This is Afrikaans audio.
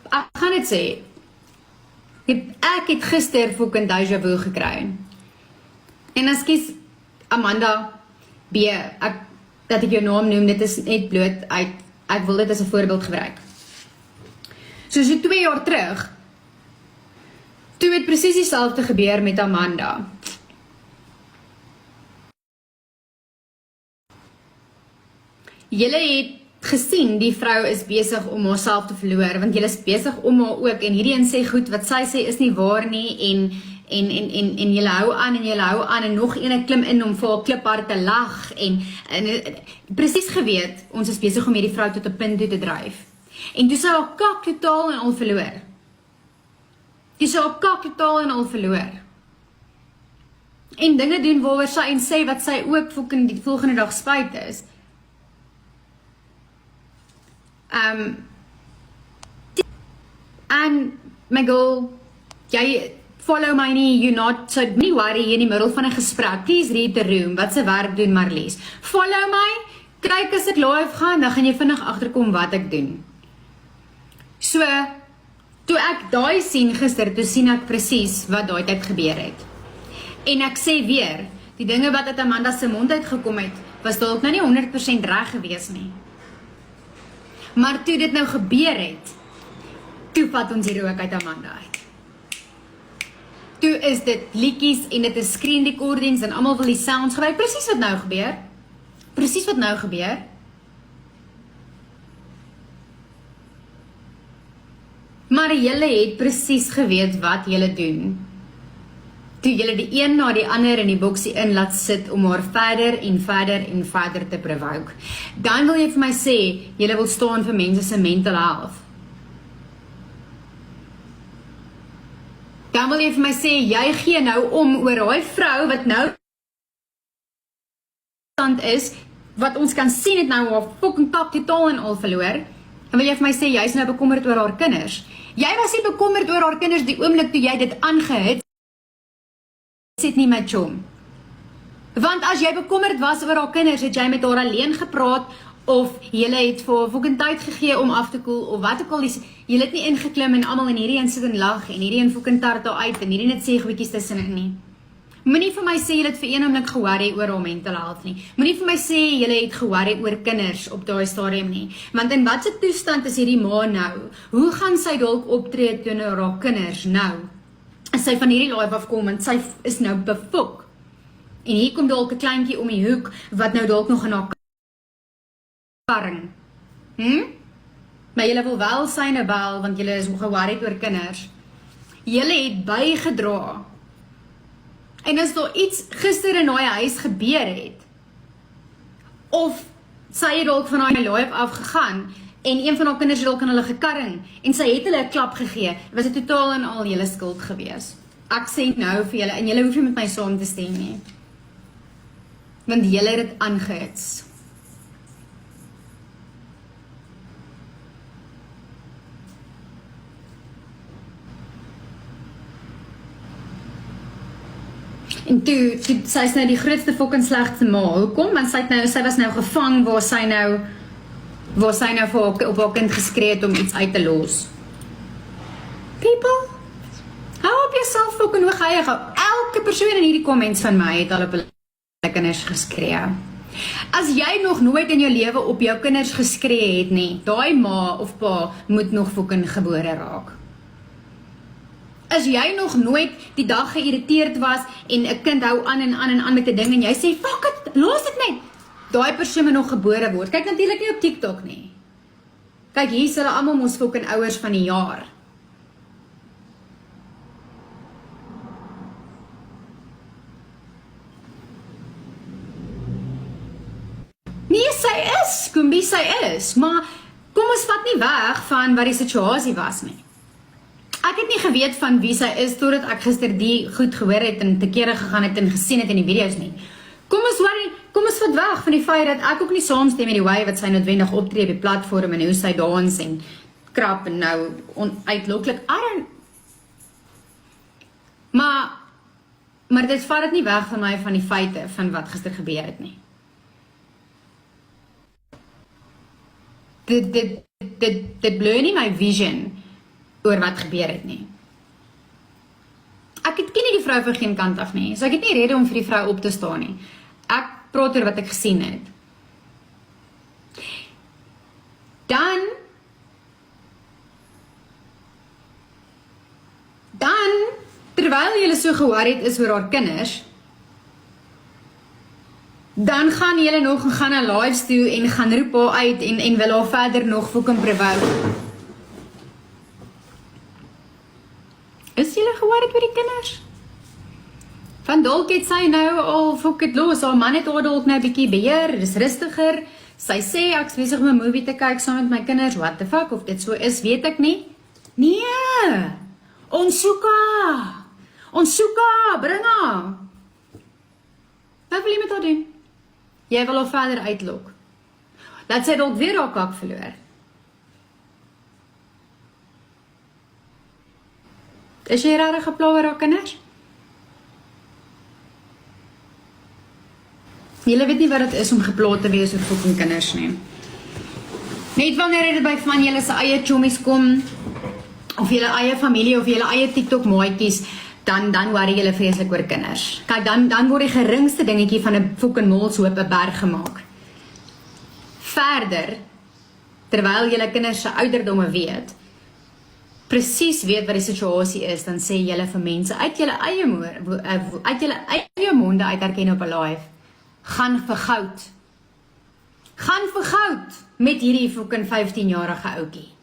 Ek gaan dit sê, ek het gister fucking déjà vu gekry. En as kies Amanda B, dat ek jou naam noem, dit is net bloot uit, ek wil dit as 'n voorbeeld gebruik. So 2 jaar terug, toe het presies dieselfde gebeur met Amanda. Julle het gesien, die vrou is besig om haarself te verloor, want julle is besig om haar ook, en hierdie een sê goed, wat sy sê is nie waar nie, en julle hou aan, en nog ene klim in om vir haar kliphard te lag, en presies geweet, ons is besig om hierdie vrou tot 'n punt toe te dryf. En toe sy haar kak totaal en al verloor. En dinge doen waaroor sy en sê wat sy ook fucking die volgende dag spyt is. En my girl, jy follow my nie, you not, so nie worry hier in die middel van 'n gesprek, please read the room, wat se werk doen Marlies. Follow my, kyk as ek live gaan, dan gaan jy vinnig agterkom wat ek doen. So, toe ek daai sien gister, toe sien ek presies wat daai tyd gebeur het. En ek sê weer, die dinge wat uit Amanda se mond uitgekom het, was dalk nou nie 100% reg gewees nie. Maar toe dit nou gebeur het, toe vat ons die rook uit Amanda uit. Toe is dit liedjies en dit is screen recordings en almal wil die sounds gebruik. Presies wat nou gebeur. Maar julle het presies geweet wat julle doen. Toe julle die een na die ander in die boksie in laat sit om haar verder en verder te provoke. Dan wil jy vir my sê, julle wil staan vir mense se mental health. Dan wil jy vir my sê, jy gee nou om oor daai vrou wat nou is, wat ons kan sien het nou haar fucking kap totaal en al verloor. Dan wil jy vir my sê, jy is nou bekommerd oor haar kinders. Jy was nie bekommerd oor haar kinders die oomblik toe jy dit aangehit, sit nie met chom. Want as jy bekommerd was oor haar kinders, het jy met haar alleen gepraat, of jylle het vir haar fucking tyd gegee om af te koel, of wat ook al, jylle het nie ingeklim en allemaal in hierdie een sit en lag, en hierdie een fucking tart daar uit, en hierdie net sê goedjies tussenin nie. Moenie vir my sê jylle het vir een oomblik geworry oor haar mental health nie. Moenie vir my sê jylle het geworry oor kinders op daai stadium nie. Want in wat se toestand is hierdie ma nou? Hoe gaan sy dalk optree teenoor haar kinders nou? As sy van hierdie live afkom, want sy is nou befok. En hier kom dalk 'n kleintjie om die hoek, wat nou dalk nog in haar karring. Maar jylle wil wel syne bel, want jylle is geworried oor kinders. Jylle het bygedra. En as daar iets gister in daai huis gebeur het, of sy het dalk van daai live afgegaan, en een van haar kinders het dalk aan hulle gekarring, en sy het hulle 'n klap gegee, was dit totaal en al julle skuld gewees. Ek sê nou vir julle, en julle hoef nie met my saam te stem nie. Want julle het dit aangehits. En toe sy is nou die grootste fucking slegste ma. Hoekom? Want sy was nou gevang waar sy nou vir op haar kind geskree het om iets uit te los. People, hou op jouself fucking hoogheid. Elke persoon in hierdie comments van my het al op hulle kinders geskree. As jy nog nooit in jou lewe op jou kinders geskree het nie, daai ma of pa moet nog fucking gebore raak. As jy nog nooit die dag geïrriteerd was en 'n kind hou aan en aan met 'n ding en jy sê, fuck it, los dit net. Daai persoon moet nog gebore word. Kyk natuurlik nie op TikTok nie. Kyk, hier is hulle almal mos fucking ouers van die jaar. Nee, sy is, Koembie, sy is, maar kom ons vat nie weg van wat die situasie was nie. Ek het nie geweet van wie sy is, totdat ek gister die goed gehoor het en te kere gegaan het en gesien het in die video's nie. Kom ons vat weg van die feit dat ek ook nie saamstem met die way wat sy noodwendig optree op die platform en hoe sy dans en krap en nou uitloklik. Maar dit vat dit nie weg van my van die feite van wat gister gebeur het nie. dit blow nie my vision oor wat gebeur het nie. Ek ken nie die vrou vir geen kant af nie, so ek het nie rede om vir die vrou op te staan nie. Ek praat oor wat ek gesien het. Dan, terwyl julle so geworried is oor haar kinders, dan gaan julle nog en gaan na lives toe en gaan roep haar uit en wil haar verder nog fucking provoke. Is julle geworried oor die kinders? Van dalk het sy nou al fuck it los, haar man het haar dalk nou 'n bietjie beheer, dis rustiger. Sy sê ek's besig om 'n movie te kyk saam met my kinders, what the fuck, of dit so is, weet ek nie. Nee, ons soek haar, bring haar. Wat wil jy met haar doen? Jy wil haar verder uitlok. Laat sy dalk weer haar kak verloor. Is jy regtig gepla oor haar kinders? Julle weet nie wat dit is om gepla te wees oor fucking kinders nie. Net wanneer dit by van julle se eie chommies kom, of julle eie familie, of julle eie TikTok maatjies, dan worry julle vreeslik oor kinders. Kyk, dan word die geringste dingetjie van 'n fucking molshoop 'n berg gemaak. Verder, terwyl julle kinders se ouderdomme weet, presies weet wat die situasie is, dan sê julle vir mense uit julle eie monde uit herken op 'n live, gaan vir goud met hierdie fucking 15-jarige ouetjie.